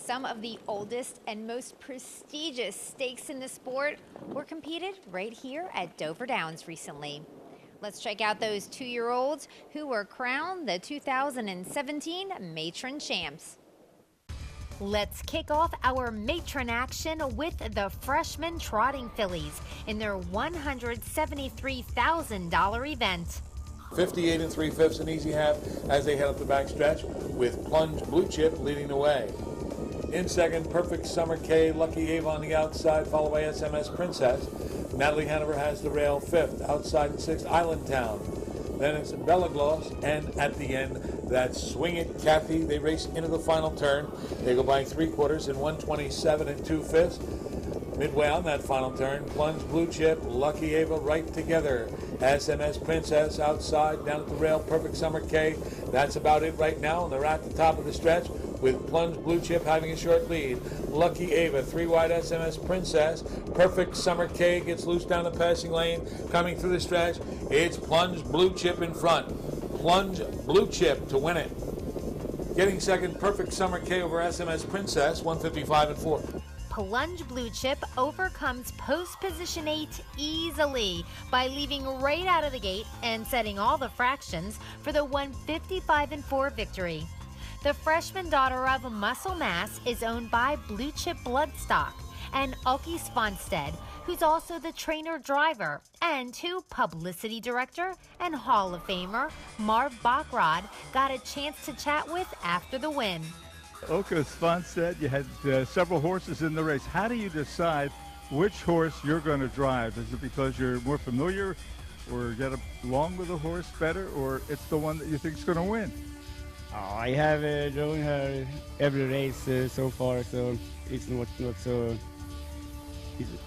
Some of the oldest and most prestigious stakes in the sport were competed right here at Dover Downs recently. Let's check out those 2-year-olds who were crowned the 2017 Matron champs. Let's kick off our matron action with the freshman trotting fillies in their $173,000 event. 58 3/5, an easy half as they head up the backstretch with Plunge Blue Chip leading the way. In second, Perfect Summer K, Lucky Ava on the outside, followed by SMS Princess. Natalie Hanover has the rail fifth. Outside in sixth, Island Town. Then it's Bella Gloss, and at the end, that's Swing It Kathy. They race into the final turn. They go by 3/4 in 1:27 2/5. Midway on that final turn, Plunge Blue Chip, Lucky Ava right together. SMS Princess outside, down at the rail, Perfect Summer K. That's about it right now, and they're at the top of the stretch with Plunge Blue Chip having a short lead. Lucky Ava, 3 wide SMS Princess. Perfect Summer K gets loose down the passing lane, coming through the stretch. It's Plunge Blue Chip in front. Plunge Blue Chip to win it. Getting second, Perfect Summer K over SMS Princess, 1:55 4. Plunge Blue Chip overcomes post position 8 easily by leaving right out of the gate and setting all the fractions for the 1:55 4 victory. The freshman daughter of Muscle Mass is owned by Blue Chip Bloodstock and Ulke Svanstead, who's also the trainer driver, and who publicity director and Hall of Famer Marv Bachrod got a chance to chat with after the win. Ulke Svanstead, you had several horses in the race. How do you decide which horse you're going to drive? Is it because you're more familiar or get along with the horse better, or it's the one that you think is going to win? Oh, I have drawn her every race so far, so it's not so.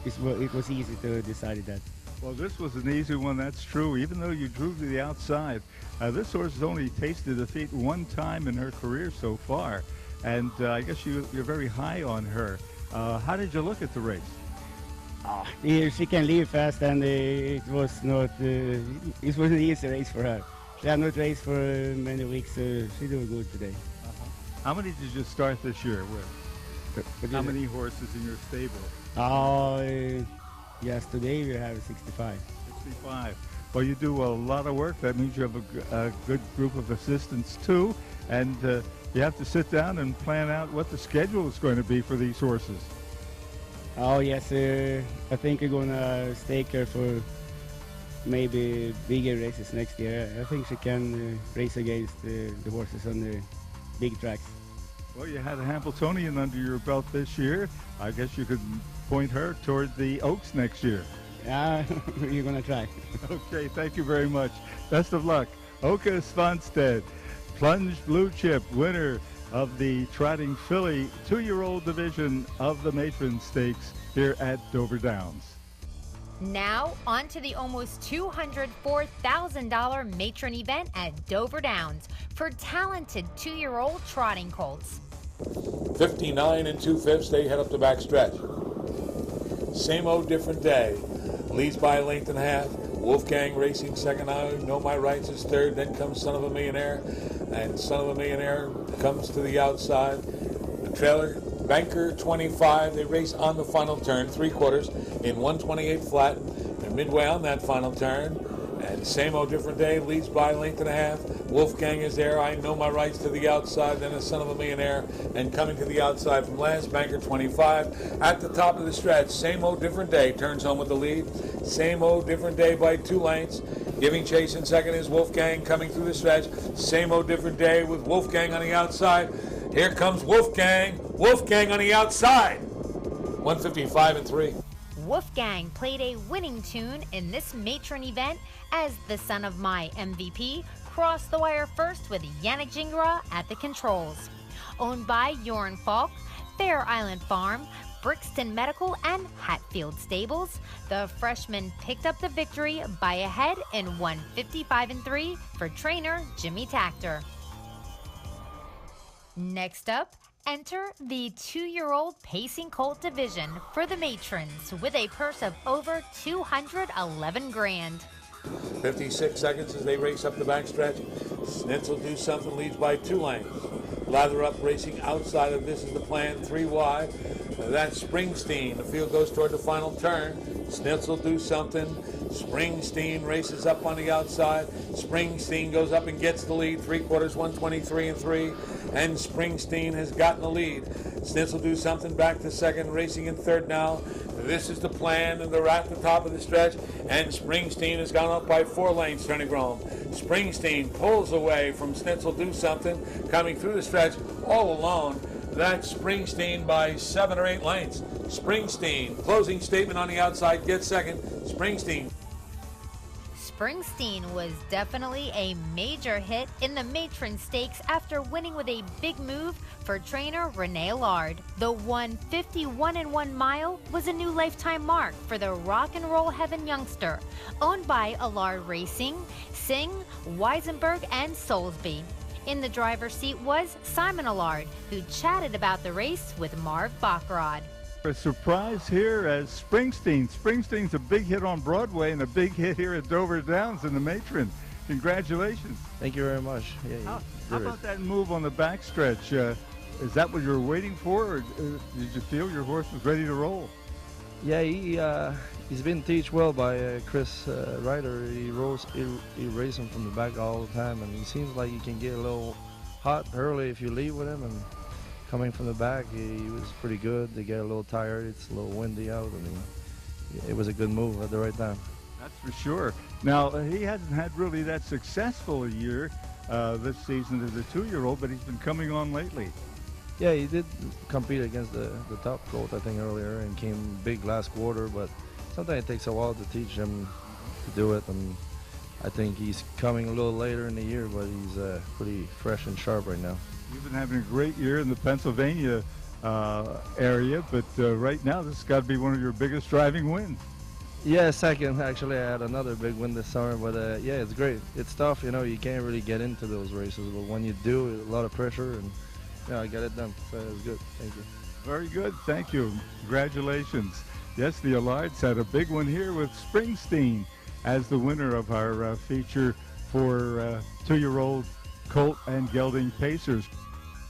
It was easy to decide that. Well, this was an easy one, that's true. Even though you drew to the outside, this horse has only tasted defeat one time in her career so far. And I guess you're very high on her. How did you look at the race? She can leave fast, and it was not. It was an easy race for her. She had not raced for many weeks, so she did good today. How many did you start this year with? How many horses in your stable? Yes, today we have 65. 65. Well, you do a lot of work. That means you have a good group of assistants too, and you have to sit down and plan out what the schedule is going to be for these horses. Oh yes, I think we're gonna stake her for maybe bigger races next year. I think she can race against the horses on the big tracks. Well, you had a Hambletonian under your belt this year. I guess you could point her toward the Oaks next year. Yeah, you're gonna try. Okay, thank you very much. Best of luck. Ulke Svanstead, Plunge Blue Chip, winner of the trotting filly 2-year-old division of the Matron Stakes here at Dover Downs. Now, on to the almost $204,000 matron event at Dover Downs for talented 2-year-old trotting colts. 59 2/5, they head up the backstretch. Same old different day. Leads by a length and a half. Wolfgang racing second. I Know My Rights is third. Then comes Son of a Millionaire. And Son of a Millionaire comes to the outside. The trailer, Banker 25. They race on the final turn, 3/4 in 1:28 flat. They're midway on that final turn. And same old different day, leads by a length and a half. Wolfgang is there. I Know My Rights to the outside. Then a Son of a Millionaire. And coming to the outside from last, Banker 25. At the top of the stretch, same old different day. Turns home with the lead. Same old different day by 2 lengths. Giving chase in second is Wolfgang coming through the stretch. Same old different day with Wolfgang on the outside. Here comes Wolfgang. Wolfgang on the outside. 1:55 3. Wolfgang played a winning tune in this matron event as the son of my MVP crossed the wire first with Youaremycandygirl at the controls. Owned by Youaremycandygirl, Fair Island Farm, Brixton Medical, and Hatfield Stables, the freshman picked up the victory by a head in 1:55 3 for trainer Jimmy Tactor. Next up, enter the 2-year-old pacing colt division for the matrons with a purse of over $211 grand. 56 seconds as they race up the backstretch. Snitzel Do Something leads by 2 lengths. Lather Up racing outside of This Is the Plan, 3 wide. That's Springsteen. The field goes toward the final turn. Snitzel Do Something. Springsteen races up on the outside. Springsteen goes up and gets the lead. 3/4, 123 and 3. And Springsteen has gotten the lead. Snitzel Do Something back to second, racing in third now. This Is the Plan, and they're at the top of the stretch. And Springsteen has gone up by 4 lanes, turning Rome. Springsteen pulls away from Snitzel Do Something, coming through the stretch all alone. That's Springsteen by 7 or 8 lanes. Springsteen, closing statement on the outside, gets second. Springsteen. Springsteen was definitely a major hit in the Matron Stakes after winning with a big move for trainer Renee Allard. The 151 mile was a new lifetime mark for the rock and roll heaven youngster, owned by Allard Racing, Singh, Weisenberg, and Soulsby. In the driver's seat was Simon Allard, who chatted about the race with Marv Bachrod. A surprise here as Springsteen's a big hit on Broadway and a big hit here at Dover Downs in the Matron. Congratulations. Thank you very much. How about that move on the backstretch? Is that what you were waiting for, or did you feel your horse was ready to roll? Yeah, he's been teached well by Chris Ryder. He raced him from the back all the time, and he seems like he can get a little hot early if you lead with him. And coming from the back, he was pretty good. They get a little tired. It's a little windy out. I mean, it was a good move at the right time. That's for sure. Now, he hasn't had really that successful a year this season as a 2-year-old, but he's been coming on lately. Yeah, he did compete against the top colt, I think, earlier, and came big last quarter, but sometimes it takes a while to teach him to do it, and I think he's coming a little later in the year, but he's pretty fresh and sharp right now. You've been having a great year in the Pennsylvania area, but right now this has got to be one of your biggest driving wins. Yeah, second. Actually, I had another big win this summer, but yeah, it's great. It's tough, you know, you can't really get into those races, but when you do, a lot of pressure, and yeah, I got it done, so it was good. Thank you. Very good, thank you. Congratulations. Yes, the Allards had a big one here with Springsteen as the winner of our feature for 2-year-old colt and gelding pacers.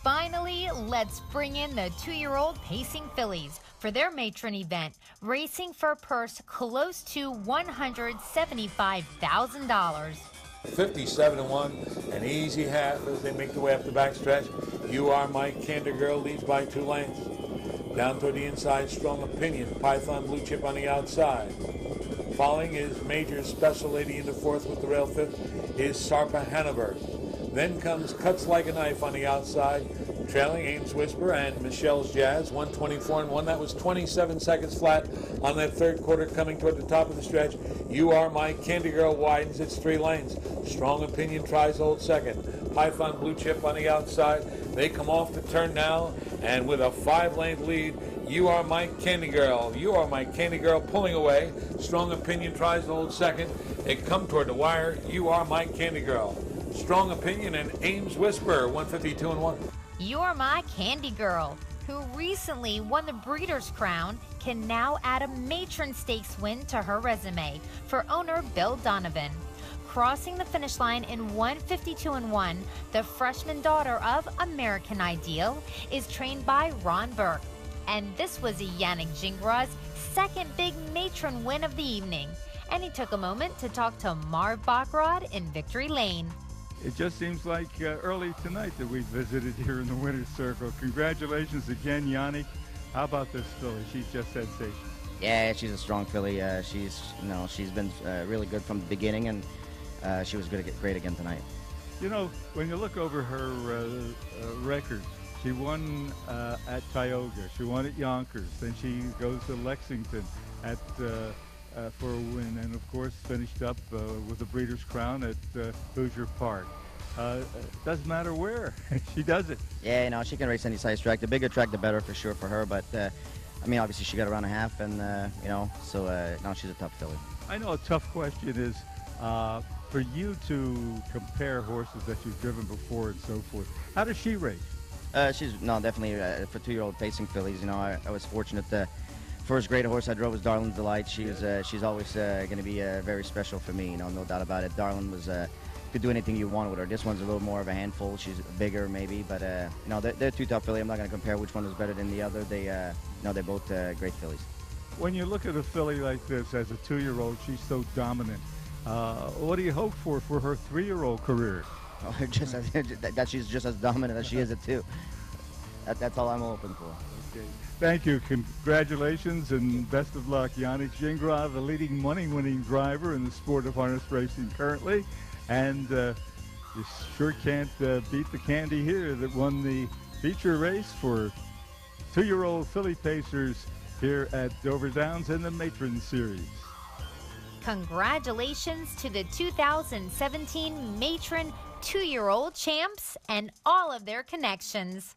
Finally, let's bring in the 2-year-old pacing fillies for their matron event, racing for a purse close to $175,000. 57-1, an easy half as they make their way up the backstretch. Youaremycandygirl leads by 2 lanes. Down toward the inside, Strong Opinion, Python Blue Chip on the outside. Following is Major Special Lady in the 4th with the rail 5th is Sarpa Hanover. Then comes Cuts Like a Knife on the outside, trailing Ames Whisper and Michelle's Jazz, 124-1. That was 27 seconds flat on that 3rd quarter coming toward the top of the stretch. Youaremycandygirl widens its 3 lanes. Strong Opinion tries to hold second. Python Blue Chip on the outside. They come off the turn now, and with a 5-lane lead, Youaremycandygirl pulling away. Strong Opinion tries to hold second. They come toward the wire. Youaremycandygirl. Strong Opinion and Ames Whisper, 152-1. Youaremycandygirl, who recently won the Breeders' Crown, can now add a Matron Stakes win to her resume for owner Bill Donovan. Crossing the finish line in 152-1, the freshman daughter of American Ideal is trained by Ron Burke. And this was Yannick Gingras' second big Matron win of the evening. And he took a moment to talk to Marv Bachrod in Victory Lane. It just seems like early tonight that we visited here in the winner's circle. Congratulations again, Yannick. How about this filly? She's just sensational. Yeah, she's a strong filly. She's been really good from the beginning, and she was great again tonight. You know, when you look over her record, she won at Tioga, she won at Yonkers, then she goes to Lexington at for a win, and of course finished up with the Breeders' Crown at Hoosier Park. Doesn't matter where, she does it. Yeah, you know, she can race any size track. The bigger track, the better for sure for her, but I mean, obviously she got around a half, and you know, so now she's a tough filly. I know a tough question is for you to compare horses that you've driven before and so forth. How does she race? She's definitely for 2-year-old pacing fillies. You know, I was fortunate. The first great horse I drove was Darlin's Delight. She's always going to be very special for me. You know, no doubt about it. Darlin was could do anything you want with her. This one's a little more of a handful. She's bigger maybe, but you know, they're two tough filly. I'm not going to compare which one is better than the other. They, you know, they're both great fillies. When you look at a filly like this as a 2-year-old, she's so dominant. What do you hope for her 3-year-old career? Just that she's just as dominant as she is at 2. That's all I'm hoping for. Okay. Thank you. Congratulations and best of luck. Youaremycandygirl, the leading money-winning driver in the sport of harness racing currently. And you sure can't beat the Candy here that won the feature race for 2-year-old filly pacers here at Dover Downs in the Matron Series. Congratulations to the 2017 Matron 2-year-old champs and all of their connections.